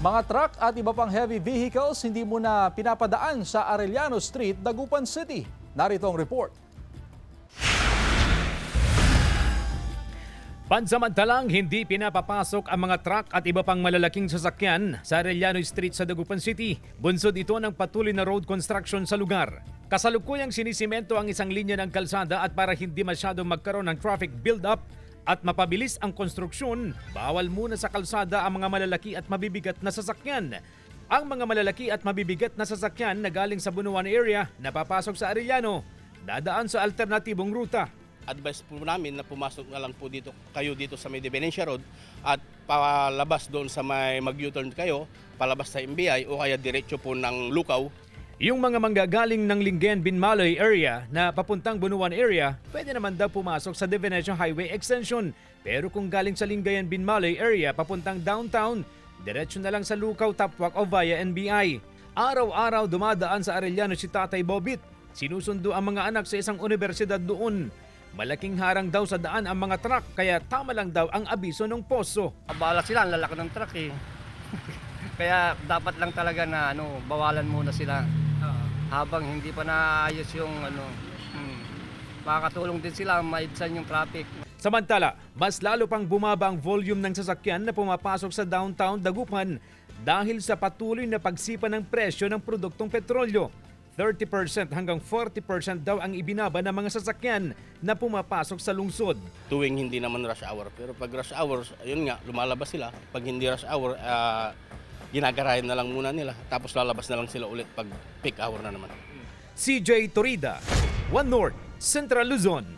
Mga truck at iba pang heavy vehicles hindi muna pinapadaan sa Arellano Street, Dagupan City. Narito ang report. Pansamantalang hindi pinapapasok ang mga truck at iba pang malalaking sasakyan sa Arellano Street sa Dagupan City. Bunsod ito ng patuloy na road construction sa lugar. Kasalukuyang sinisimento ang isang linya ng kalsada at para hindi masyadong magkaroon ng traffic build-up at mapabilis ang konstruksyon, bawal muna sa kalsada ang mga malalaki at mabibigat na sasakyan. Ang mga malalaki at mabibigat na sasakyan na galing sa Bunuan area na papasok sa Arellano, dadaan sa alternatibong ruta. Advice po namin na pumasok na lang po kayo dito sa may Devenencia Road at palabas doon sa may mag-U-turn kayo, palabas sa MBI o kaya diretso po ng Lukaw. Yung mga manggagaling ng Lingayen Binmaloy area na papuntang Bunuan area, pwede naman daw pumasok sa Devenencia Highway Extension. Pero kung galing sa Lingayen Binmaloy area papuntang downtown, diretso na lang sa Lukaw, Tapwak o via NBI. Araw-araw dumadaan sa Arellano si Tatay Bobit. Sinusundo ang mga anak sa isang universidad doon. Malaking harang daw sa daan ang mga truck kaya tama lang daw ang abiso ng poso. Abala sila, ang lalaki ng truck eh. Kaya dapat lang talaga na bawalan muna sila. Habang hindi pa naayos yung makakatulong din sila maibsan yung traffic. Samantala, mas lalo pang bumaba ang volume ng sasakyan na pumapasok sa downtown Dagupan dahil sa patuloy na pagsipa ng presyo ng produktong petrolyo. 30% hanggang 40% daw ang ibinaba ng mga sasakyan na pumapasok sa lungsod. Tuwing hindi naman rush hour. Pero pag rush hour, ayun nga, lumalabas sila. Pag hindi rush hour, ginagarayan na lang muna nila. Tapos lalabas na lang sila ulit pag peak hour na naman. CJ Torida, One North, Central Luzon.